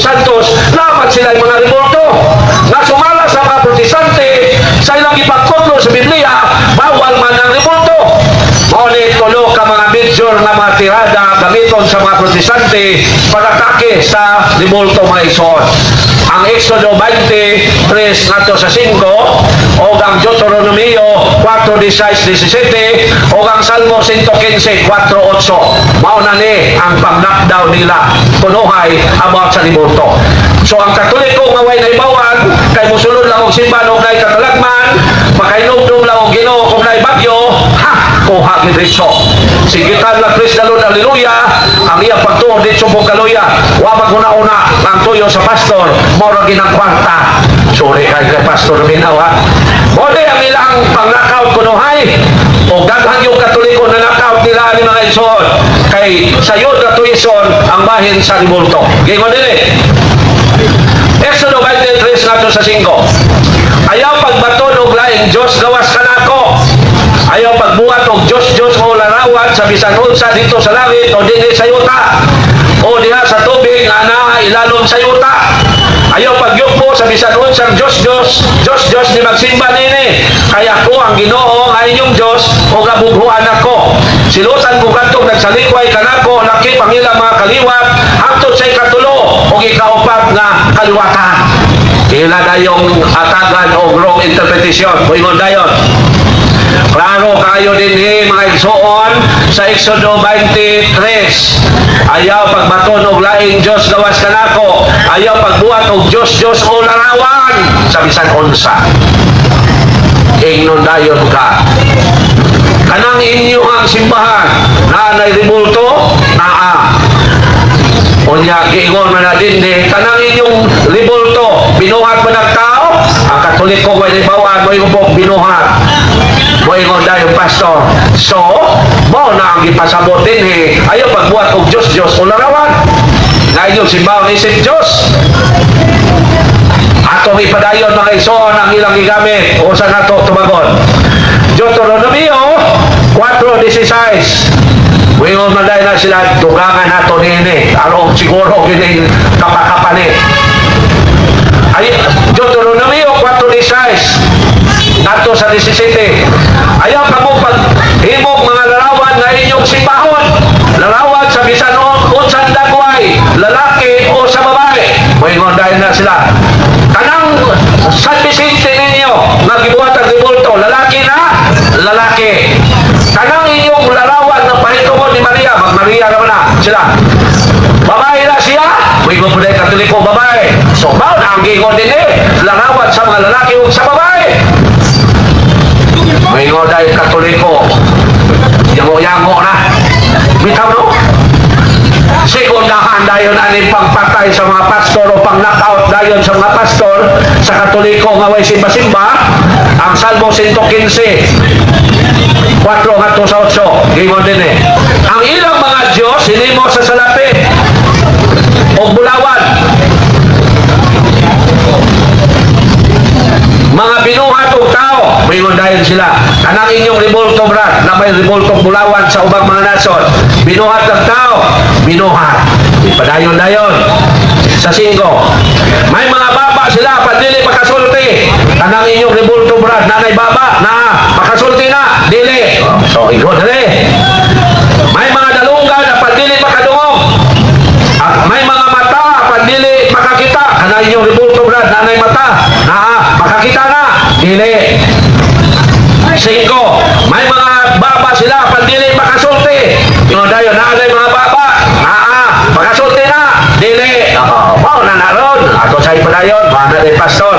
Santos, dapat sila mga revolto nga sumala sa mga protestante sa ilang ipagkutlo sa Biblia, bawal man ang revolto. Ngunit tulo ka mga major na mga tirada gamiton sa mga protestante pag-atake sa revolto mga igsoon. Ang Exodo 23 ngadto sa 5 o ang Deuteronomio 4:16-17 o ang Salmo 115:4-8. Mao na ni ang pag-knockdown nila kunuhay about sa revolto. So ang Katoliko nga way naibawan kay musulod lang og simbahan og nay katalagman, makainumdum lang og Ginoo kung nay bagyo, ha, kuha gid diretso. Sigitan lang praise the Lord, hallelujah. Ang iya pagtuo dito sa kaluya, wa maguna-una ang tuyo sa pastor, moro ginang kwarta. Sorry kay pastor minawa. Mode ang ilang pang-knockout kunuhay o daghang yung Katoliko na knockout nila ni mga igsoon kay sayod na tuison ang bahin sa revolto. Gingon dili. Exodo 23 nato sa 5. Ayaw pagbaton og laing Dios gawas kanako. Ayaw pagbuhat og Dios o larawan sa bisan unsa dito sa langit o dinhi sa yuta o diha sa tubig nga naa ilalom sa yuta. Ayaw pagyugpo sa bisan unsang Dios ni magsimba nini. Kaya ko ang Ginoo nga inyong Dios o gabughuan ako. Silusan ko kadtong nagsalikway kanako laki pangila mga kaliwat hangtod sa ikatulo o ikaupat nga kaliwatan. Ila dayong atagan o wrong interpretation. Buingon dayon. Klaro kayo din mga igsoon sa Exodo 23. Ayaw pagbaton og laing Dios gawas kanako. Ayaw pagbuhat og Dios o larawan sa bisan unsa. Ingnon dayon ka. Kanang inyo ang simbahan na nay revolto naa. Unya giingon man na din kanang inyong revolto binuhat man ang tao. Ang Katoliko way bawaan mo yung binuhat. Moingon dayon pastor. So, mo na ang ipasabot din ayaw pagbuhat og Dios o larawan. Nga inyong simbahan ni St. Diyos. Atong ipadayon mga igsoon ang ilang gigamit o sa nato tumagon. Deuteronomio 4:16. Moingon man dayon na sila dugangan nato nini. Aron siguro gini kapakapani. Ay Deuteronomio 4:16 nato sa 17. Ayaw ka mo paghimog mga larawan na inyong simbahon. Larawan sa bisan unsang dagway, lalaki o sa babae. Moingon dahil na sila. Kanang San Vicente ninyo, nagibuhat ang revolto, lalaki na, lalaki. Kanang inyong larawan ng pahitungod ni Maria, mag-Maria naman na sila. Babae na siya, moingon po dahil Katoliko babae. So, bao na ang gingon din larawan sa mga lalaki o sa babae. Moingon dahil Katoliko, yango-yango na. Bitaw no? Sekundahan dayon aning pagpatay sa mga pastor o pang-knockout dayon sa mga pastor sa Katoliko nga way simba-simba. Ang Salmo 115 4-8 gingon din ang ilang mga Diyos hinimo sa salapi o bulawan, mga binuhat og tao. Moingon dayon sila kanang inyong revolto brad na may revoltong bulawan sa ubang mga nason, binuhat ng tao, binuhat ipadayon-dayon sa 5. May mga baba sila padili makasulti. Kanang inyong revolto brad nanay baba na makasulti na dili. So igon dali. May mga dalunggan na padili makadungog. At may mga mata padili makakita. Kanang inyong revolto brad nanay mata na makakita na dili. 5. May mga baba sila padili makasulti. Yung dayon nanay mga baba makasulti na dili. Mao na naron ato sa ipadayon mga natin pastor.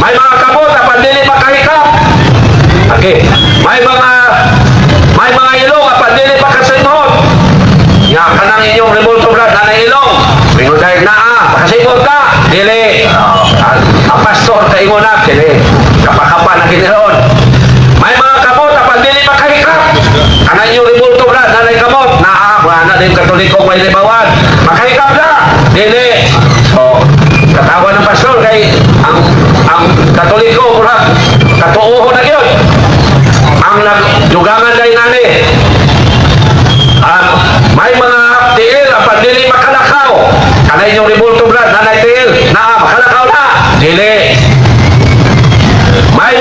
May mga kabot na pandili makahikap. Okay. May mga ilong na pandili makasinghot. Nga kanang inyong revolto brad na ilong. Mingon dahil makasinghot ka dili. Ang pastor kaingon na dili. Kapakapa na giniron. May mga kabot na pandili makahikap. Kanang inyong revolto brad na kamot na din Katoliko may libawan. Makahikap na dili. So katawa ng pastor kay ang Katoliko mura katuoho na yun ang nagdugangan dahil nani may mga tiil ang pandili makalakaw kanay yung revolto brad na may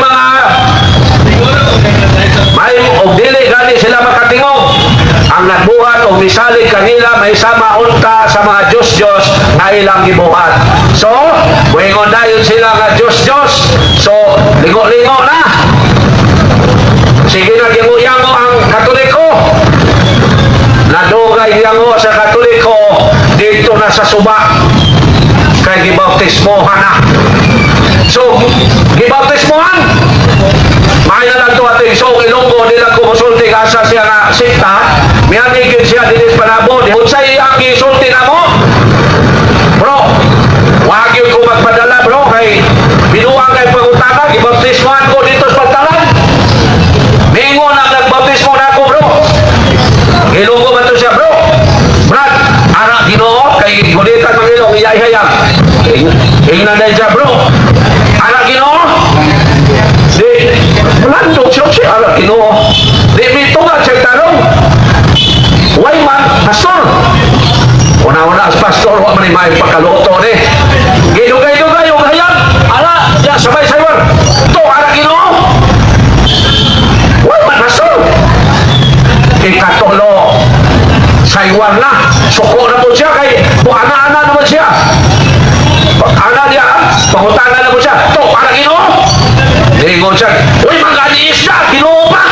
og dili gani sila makatingog ang nagbuhat o misalig kanila may sama unta sa mga Diyos na ilang gibuhat. So buhingon dayon sila nga Diyos. So lingo-lingo na, sige na gingo-yango ang Katoliko, nadugay yango sa Katoliko dito na sa suba kay gibautismohan na. So gibautismohan may na lang ito ating isong Ilonggo nila kumusulti asa siya nga sikta miyanigin siya dinis panabo unsay ang isulti na mo bro, wag yun ko magpadala bro kay binuang kay pag-utana gibautismohan ko dito sa pagtalan mingon ang nagbautismo na ako bro Ilonggo man to siya bro Brad, anak Ginoo kay gulitan ng ilong iyay-hayang ingnan na siya bro anak Ginoo di landok siya anak Ginoo di mitungad siya tarong way man pastor una-una as pastor wak man may pagkaluto ni gidugay-dugay yung hayang ala ya sabay-sabay to anak Ginoo way man pastor ikatulo saywar na suko na po siya kay ana-ana naman siya ana niya pangutangan na po siya to anak Ginoo lingon siya uy magani isda Ginoo pa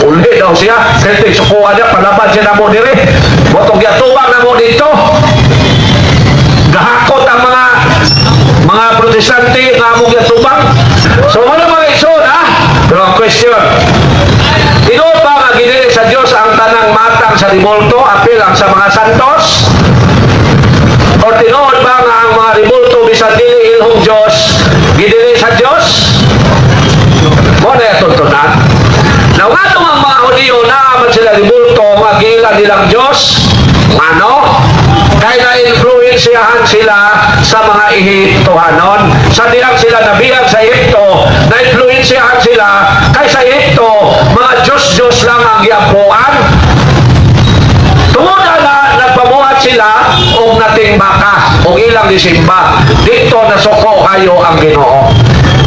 uli daw siya kasi sukuha niya palabas siya na mo diri botong yatubang na mo dito gahakot ang mga protestante nga mong yatubang so wala mga isod pero ang question tinuod ba nga ginili sa Diyos ang tanang matang sa ribulto apil ang sa mga santos o tinuod ba nga ang mga ribulto bisan dili ilhong Diyos ginili sa Diyos mo na yatuntunan now nga itong ang mga Hudiyo naaman sila ribulto magila nilang Diyos ano kaya na-influensyahan sila sa mga Ehiptohanon sa diang sila nabiyag sa Ehipto na-influensyahan sila kay sa Ehipto mga Diyos lang ang giapuan tungod na nagpamuhat sila o nating baka o ilang disimba dito na suko kayo ang Ginoo.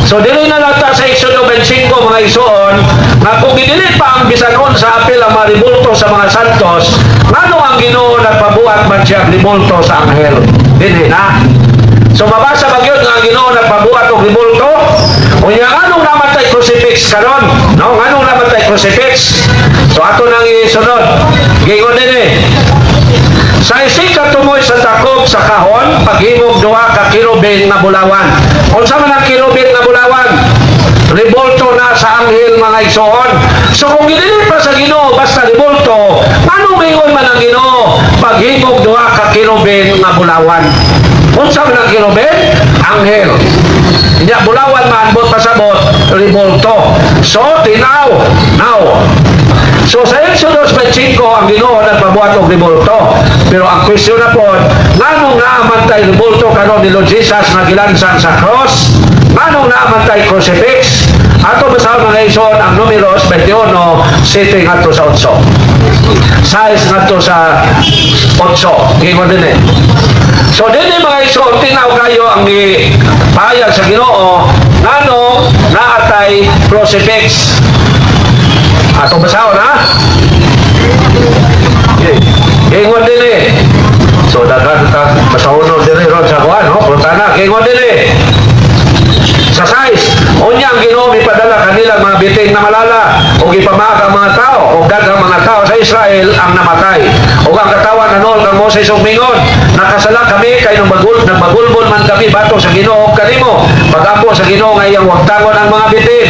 So dili na lang ta sa Exodo 25 mga isuon na kung dinili pa ang bisanon sa apil ang mga ribulto sa mga santos ngano ang Ginoo nagpabuhat man siya ribulto sa anghel dili na. So mabasa ba gyud nga ang Ginoo nagpabuhat og ribulto unya nganong namatay crucifix karon no nganong namatay crucifix so ato nang isunod gingon dinhi sa isika tumoy sa takop sa kahon paghimog duha ka kirubin nga bulawan unsa man ang kirubin nga bulawan ribulto na sa anghel mga igsoon so kung ginili pa sa Ginoo basta ribulto ano mingon man ang Ginoo paghimog duha ka kirubin nga bulawan unsa man ang kirubin anghel nya bulawan man bot pasabot ribulto so tinaw now so sa Exodus 25 ang Ginoo nagpabuhat og ribulto pero ang question na po nganong naamantay ribulto karon ni Lord Jesus na gilansan sa cross nganong naamantay crucifix ato basahon mga ison ang Numeros 21 7 ngadto sa 8 size ngadto sa 8 gingon din so din mga ison tinaw kayo ang pahayag sa Ginoo nganong naatay crucifix ato basahon gingon din so dagan ta basahon din ron sa kuan putana gingon din sa size unya ang Ginoo mipadala kanila mga bitin na malala o gipamaak ang mga tao o daghang mga tao sa Israel ang namatay o ang katawan nanol kang Moses ug mingon nakasala kami kay nung nagmagulbol man kami bato sa Ginoo kanimo pag-ampo sa Ginoo nga iyang wagtangon ang mga bitin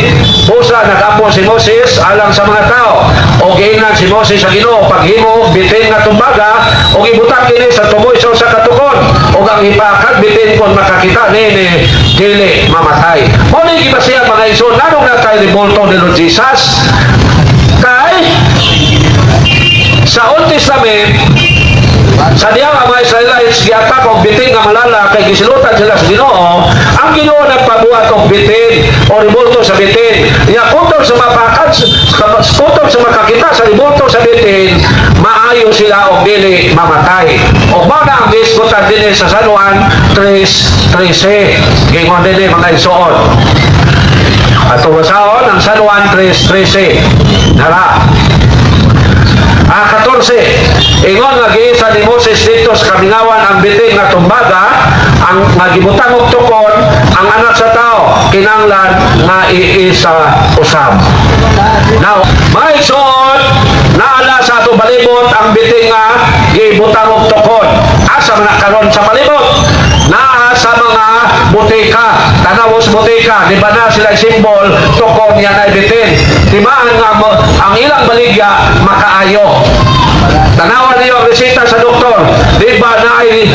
pusa nag-ampo si Moses alang sa mga tao o giingnan si Moses sa Ginoo paghimo bitin nga tumbaga o gibutang kini sa tuboy sa katukon o ang ipakag bitin kon makakita nini dili mamatay mo ni gibasiya mga ison nanong natay ribulto ni Lord Jesus kay sa Old Testament sa diyang ang mga Israelites giatak og bitin nga malala kay gisilutan sila sa Ginoo ang Ginoo nagpabuhat og bitin o ribulto sa bitin nya kung sa mapakad kung sa makakita sa ribulto sa bitin maayo sila og dili mamatay og mao na ang gisgutan dinhi sa San Juan 3:13 gingon dinhi mga igsoon Ato basaon ang San Juan 3:13. Nara. 14. Ingon nga giisa ni Moses dito sa kamingawan ang biting nga tumbaga ang magibutang og tukon ang anak sa tao kinanglan nga iisa usab. Now, may suod naala sa ato balibot ang biting nga gibutang og tukon. Asa man karon sa balibot? Naa sa mga butika, tanawos butika, di ba na sila simbol tukon yan ay bitin. Di ba ang ilang baligya makaayo. Tanawan niyo ang resita sa doktor, di ba na ay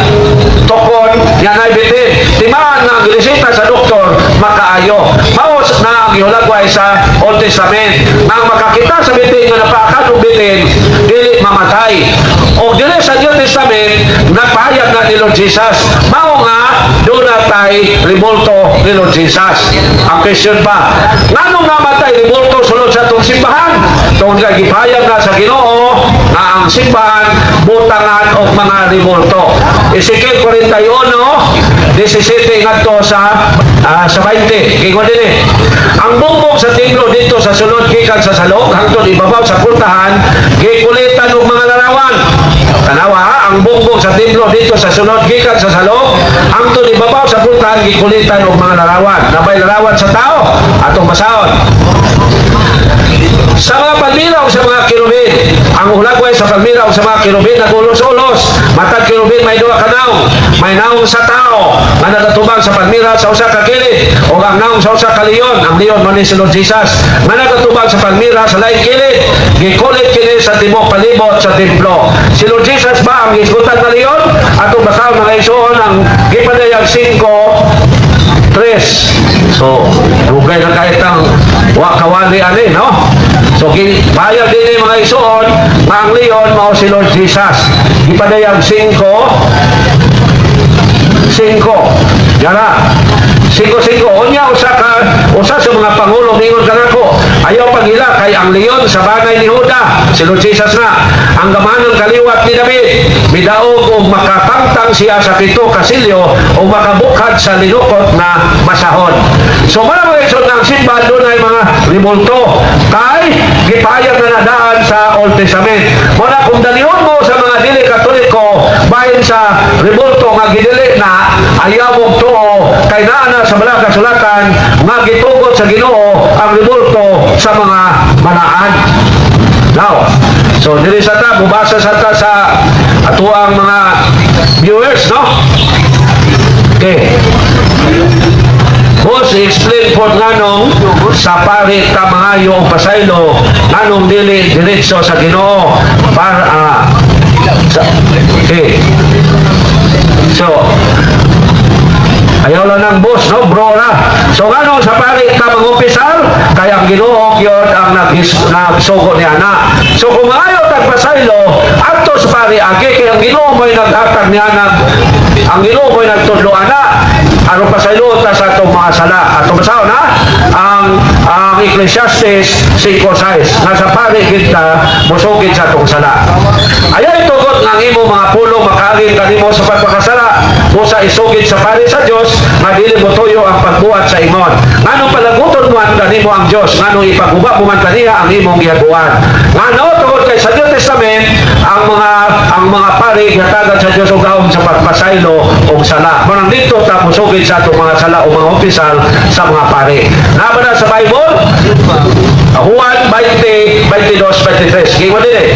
tukon yan ay bitin. Di ba ang resita sa doktor makaayo. Maos na ang ihulagway sa Old Testament. Nang makakita sa bitin nga napakan og bitin, dili mamatay. O dili sa New Testament, nagpahayag na ni Lord Jesus. Mao nga, doon na tayo ribulto ni Lord Jesus. Ang question pa, nganong namatay ribulto sulod sa itong simbahan? Itong gipahayag na sa Ginoo na ang simbahan, butangan o mga ribulto. Ezekiel 41, 17 nga to sa 20. Kingon din eh. Ang bumbog sa templo dito sa sulod gikan sa salog hangtod ibabaw sa pultahan gikulitan og mga larawan. Tanawa ha, ang bumbog sa templo dito sa sulod gikan sa salog hangtod ibabaw sa pultahan gikulitan og mga larawan. Nabay larawan sa tao atong basahon. Sa mga palmiraw sa mga kirubin, ang hulagway sa palmiraw sa mga kirubin nagulos-ulos. Matag kirubin may duha ka naong, may naong sa tao nga nagatubang sa palmiraw sa usa ka kilid o ang naong sa usa ka leon. Ang leon man ni si Lord Jesus nga nagatubang sa palmiraw sa laing kilid. Gikulit kini sa tibok palibot sa templo. Si Lord Jesus ba ang gisgutan na leon? Atong basahon mga isuon ang gipadayag 5:3. So, lugay na kahit ang wakawali ani, no? So, bayag din yung mga isuon, nga ang leon, mao si Lord Jesus. Ipadayag 5. Yara. 5. Unya, usa sa mga pangulo, ningon ka nako, ayaw pagila kay ang leon sa bagay ni Huda. Si Lord Jesus na. Ang gamanon kaliwat ni David, midaog o makatangtang siya sa 7 kasilyo o makabukad sa linukot na masahon. So, mga isuon ng simbahan, doon ay mga ribulto. Kay, gipayag na nadaan sa Old Testament. Muna, kung dalihon mo sa mga dili katoliko, bahin sa ribulto nga gidili na, ayaw mong tuo, kay naana sa mga kasulatan, nga gitugot sa Ginoo ang ribulto sa mga manaan. Now, so dili sa ta, bubasa sa ta sa atuang mga viewers, no? Okay. Boss, explain po nganong sa pari ka mga yung pasaylo, nganong dili diretso sa Ginoo para okay. So, ayaw lang ng boss, no? Bro na. So, nganong sa pari ka mga opisal, kaya ang Ginoo yun ang nagsugo ni Ana. So, kung ayaw tagpasaylo, ato sa pari agi, kaya ang Ginoo mo'y naghatag ni Ana, ang Ginoo mo'y nagtudlo Ana, ano pasaylo ta sa itong mga sala. At basahon na ang Ecclesiastes 5:6 nga sa pari kita musugid sa itong sala. Ayaw itugot ng imo mga pulo makaagin kanimo sa pagpakasala o sa isugid sa pari sa Dios nga dili mo tuyo ang pagbuhat sa imon. Nganong palaguton mo ang kanimo ang Dios, nganong ipaguba mo man kaniya ang imong gihaguan. Ngano tungod kay sa New Testament ang mga pari gatagan sa Dios og gahom sa pagpasaylo og sala. Manang dito ta musugid sa atong mga sala o mga opisyal sa mga pari. Nabana sa Bible? Juan 20:22-23. Kaya mo din eh.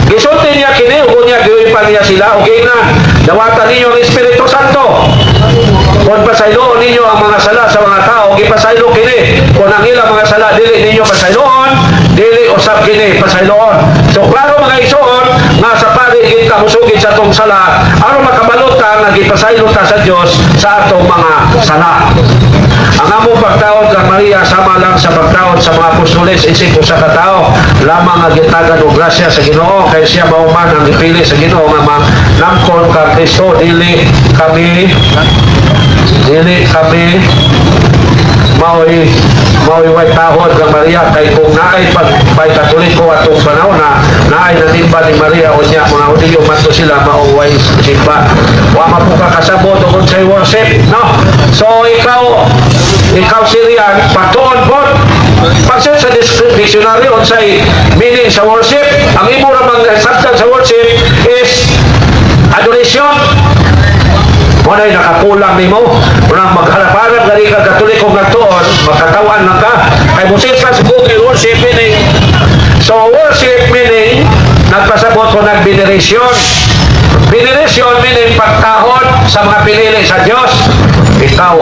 Gisulti niya kini, ugo niya, giwipan niya sila, okay na. Dawatan ninyo ang Espiritu Santo. Kung pasayloon ninyo ang mga sala sa mga tao, gipasaylo kini. Kung ang ilang mga sala, dili ninyo pasayloon, dili usap kini, pasayloon. So, klaro mga isuon, nga sa pari, kita musugid sa itong sala, ano makabalot ka, nga gipasaylo ta sa Diyos sa atong mga sala. Ang among pagtawad kang Maria sama lang sa pagtawad sa mga apostoles isip ko sa katao lamang nga gitagan og grasya sa Ginoo kay siya mauman ang ipili sa Ginoo nga manamkon kang Kristo dili kami maoy way tahod kang Maria kay kung naay pagpay katoliko atong panahon na naay nanimba ni Maria o niya mga Hudiyo mato sila mauway simba wa mapuka kasabot o kung say worship, no? So ikaw Syrian, patuon po pag-search sa dictionary unsay meaning sa worship, ang imo ra mang saktan sa worship is adoration. Mo na nakakulang nimo, unang magharap-harap gali ka Katoliko nagtuon, makatawan lang ka. Kay musit sa Google worship meaning. So worship meaning nagpasabot ko ng veneration. Veneration meaning pagtahod sa mga pinili sa Diyos. Ikaw,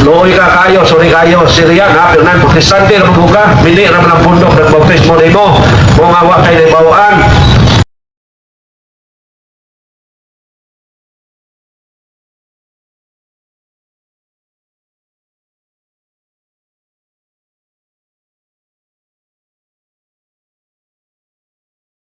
luoy ka kayo, sorry kayo, Syrian, ha? Pero nang protestante na magbuka, mili naman ang bundok ng bautismo nimo, mga wakay na bawaan.